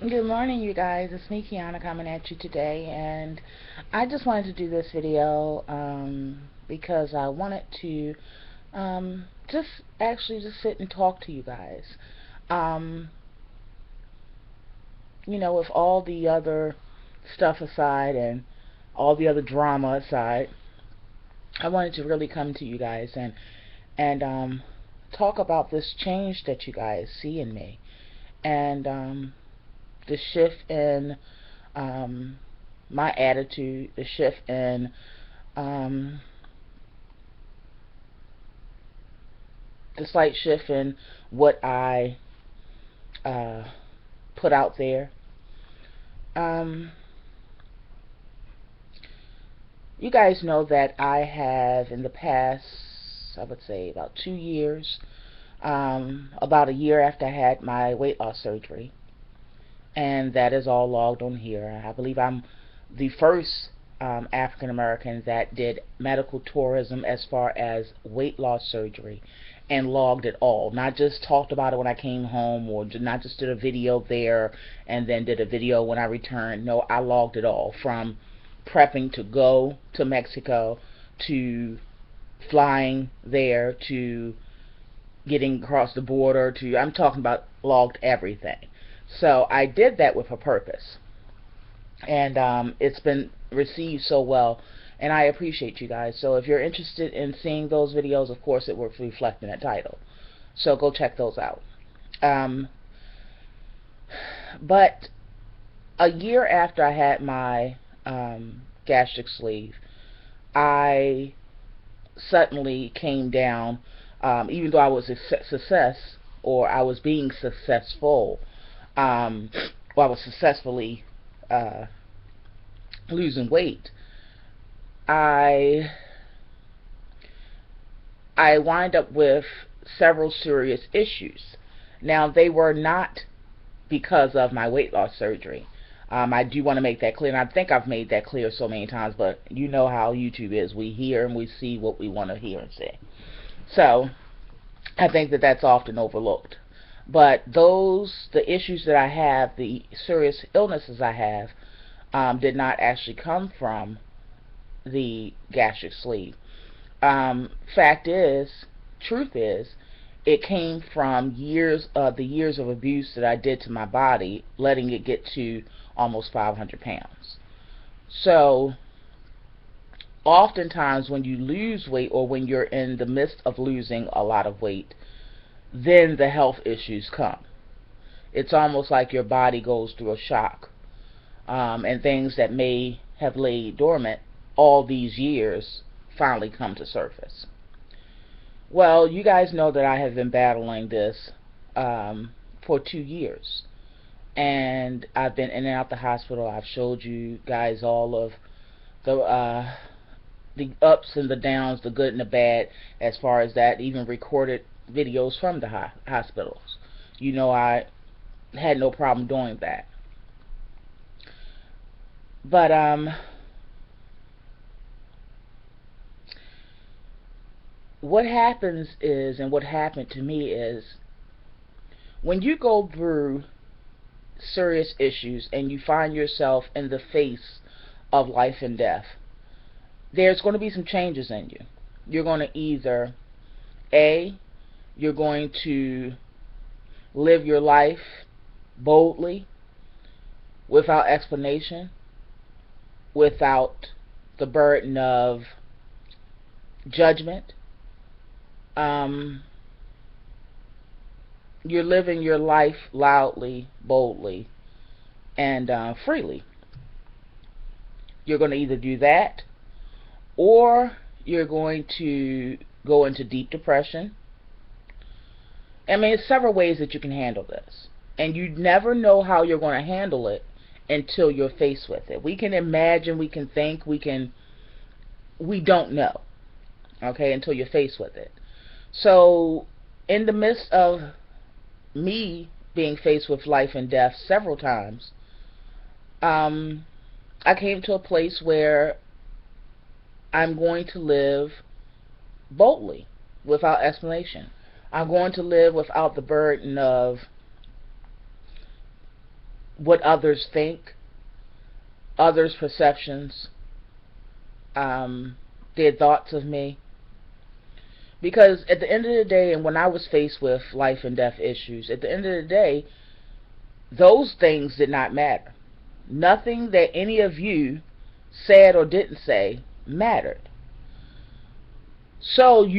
Good morning, you guys. It's me, Kiana, coming at you today, and I just wanted to do this video because I wanted to just actually just sit and talk to you guys. Um, with all the other stuff aside and all the other drama aside, I wanted to really come to you guys and talk about this change that you guys see in me and the shift in um, my attitude, the shift in um, the slight shift in what I uh, put out there. Um, you guys know that I have in the past, I would say about 2 years, about a year after I had my weight loss surgery, and that is all logged on here. I believe I'm the first African American that did medical tourism as far as weight loss surgery and logged it all. Not just talked about it when I came home or not just did a video there and then did a video when I returned. No, I logged it all from prepping to go to Mexico to flying there to getting across the border to, I'm talking about logged everything. So I did that with a purpose, and it's been received so well, and I appreciate you guys. So if you're interested in seeing those videos, of course it will reflect in the title, so go check those out. um, but a year after I had my gastric sleeve, I suddenly came down, even though I was a success, or I was being successful, or I was successfully uh, losing weight. I I wind up with several serious issues. Now, they were not because of my weight loss surgery. I do want to make that clear, and I think I've made that clear so many times, but you know how YouTube is. We hear and we see what we want to hear and see. So I think that that's often overlooked. But the issues that I have, the serious illnesses I have, did not actually come from the gastric sleeve. Fact is, truth is, it came from the years of abuse that I did to my body, letting it get to almost 500 pounds. So, oftentimes when you lose weight or when you're in the midst of losing a lot of weight, then the health issues come. It's almost like your body goes through a shock, and things that may have laid dormant all these years finally come to surface. Well, you guys know that I have been battling this for 2 years, and I've been in and out the hospital. I've showed you guys all of the ups and the downs, the good and the bad, as far as that. Even recorded videos from the hospitals. You know, I had no problem doing that. But what happens is, and what happened to me is, when you go through serious issues and you find yourself in the face of life and death, there's going to be some changes in you. You're going to either, A, you're going to live your life boldly, without explanation, without the burden of judgment. You're living your life loudly, boldly, and freely. You're going to either do that, or you're going to go into deep depression. I mean, there's several ways that you can handle this, and you never know how you're going to handle it until you're faced with it. We can imagine, we can think, we don't know, okay, until you're faced with it. So, in the midst of me being faced with life and death several times, I came to a place where I'm going to live boldly, without explanation. I'm going to live without the burden of what others think, others' perceptions, their thoughts of me. Because at the end of the day, and when I was faced with life and death issues, at the end of the day, those things did not matter. Nothing that any of you said or didn't say mattered. So it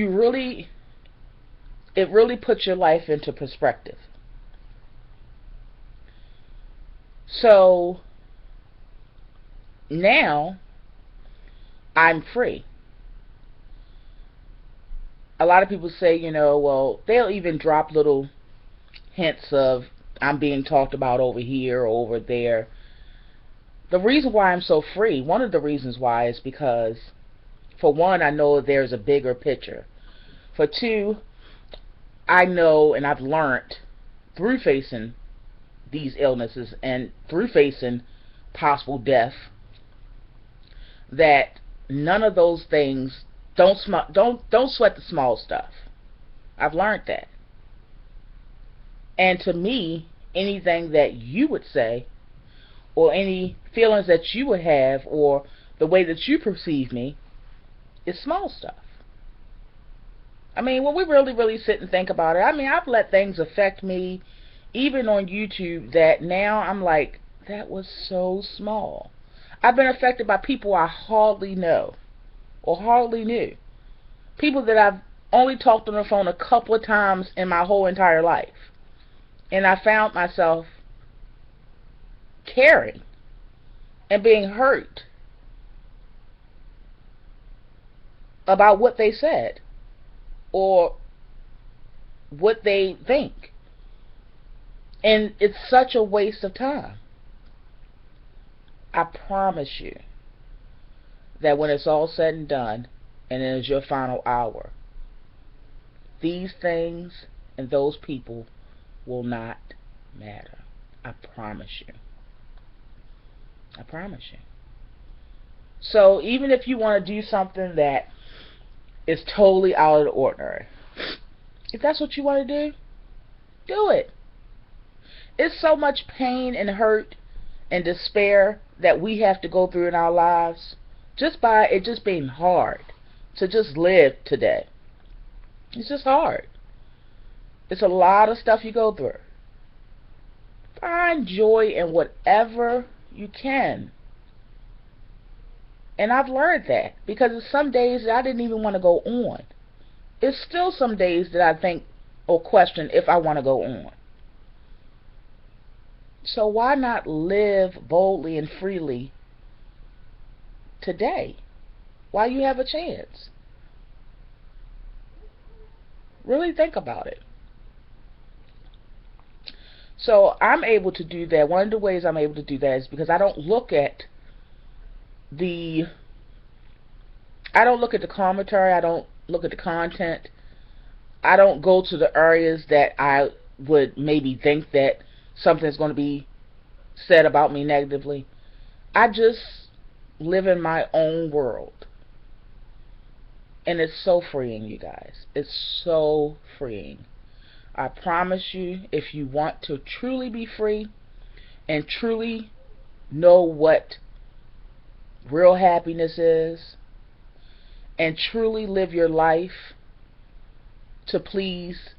really puts your life into perspective. So now I'm free. A lot of people say, well, they'll even drop little hints of I'm being talked about over here or over there. The reason why I'm so free, one of the reasons why, is because, for one, I know there's a bigger picture. For two, I know and I've learned through facing these illnesses and through facing possible death that none of those things, don't sweat the small stuff. I've learned that. And to me, anything that you would say or any feelings that you would have or the way that you perceive me is small stuff. I mean, when we really sit and think about it, I mean, I've let things affect me, even on YouTube, that now I'm like, that was so small. I've been affected by people I hardly know or hardly knew. People that I've only talked on the phone a couple of times in my whole entire life. And I found myself caring and being hurt about what they said or what they think. And it's such a waste of time. I promise you that when it's all said and done and it is your final hour, these things and those people will not matter. I promise you. I promise you. So even if you want to do something that is totally out of the ordinary, if that's what you want to do it. It's so much pain and hurt and despair that we have to go through in our lives just by it just being hard to just live today. It's just hard. It's a lot of stuff you go through. Find joy in whatever you can. And I've learned that because there's some days that I didn't even want to go on. It's still some days that I think or question if I want to go on. So why not live boldly and freely today while you have a chance? Really think about it. So I'm able to do that. One of the ways I'm able to do that is because I don't look at the commentary, I don't look at the content. I don't go to the areas that I would maybe think that something's going to be said about me negatively. I just live in my own world. And it's so freeing, you guys. It's so freeing. I promise you, if you want to truly be free and truly know what real happiness is and truly live your life to please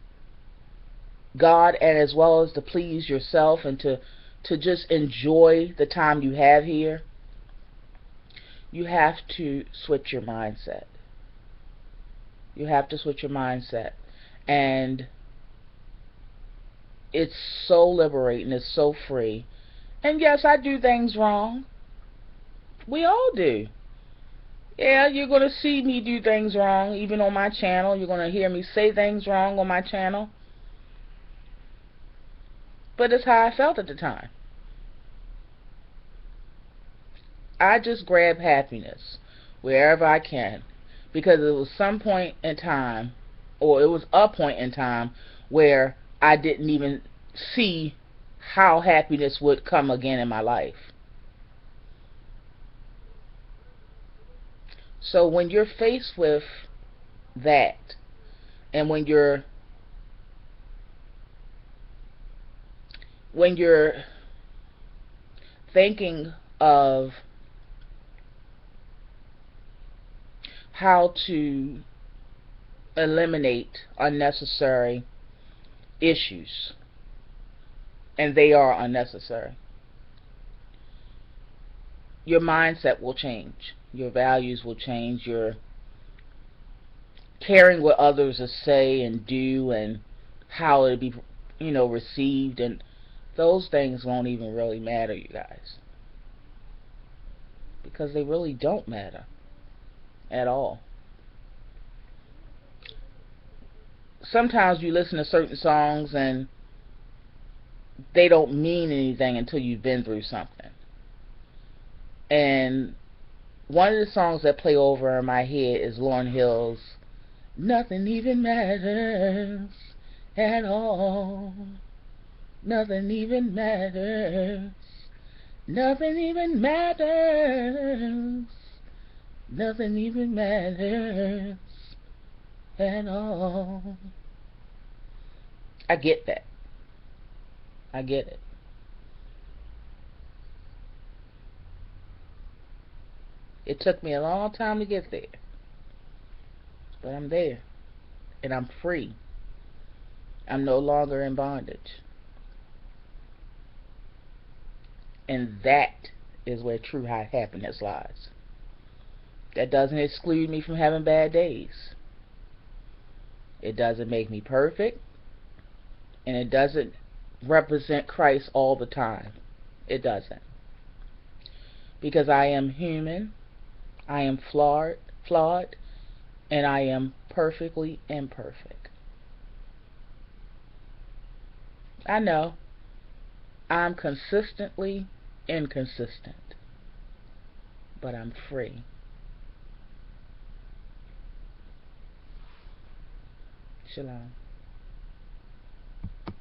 God and as well as to please yourself and to just enjoy the time you have here, you have to switch your mindset. You have to switch your mindset. And it's so liberating. It's so free. And yes, I do things wrong. We all do. Yeah, you're going to see me do things wrong, even on my channel. You're going to hear me say things wrong on my channel. But it's how I felt at the time. I just grab happiness wherever I can. Because it was some point in time, or it was a point in time, where I didn't even see how happiness would come again in my life. So when you're faced with that, and when you're thinking of how to eliminate unnecessary issues, and they are unnecessary, your mindset will change. Your values will change. Your caring what others will say and do and how it'll be, received, and those things won't even really matter, you guys, because they really don't matter at all. Sometimes you listen to certain songs and they don't mean anything until you've been through something. And one of the songs that play over in my head is Lauryn Hill's "Nothing Even Matters at All. Nothing even matters. Nothing even matters. Nothing even matters at all." I get that. I get it. It took me a long time to get there, but I'm there, and I'm free. I'm no longer in bondage. And that is where true happiness lies. That doesn't exclude me from having bad days. It doesn't make me perfect, and it doesn't represent Christ all the time. It doesn't. Because I am human, I am flawed, and I am perfectly imperfect. I know I'm consistently inconsistent, but I'm free. Shalom.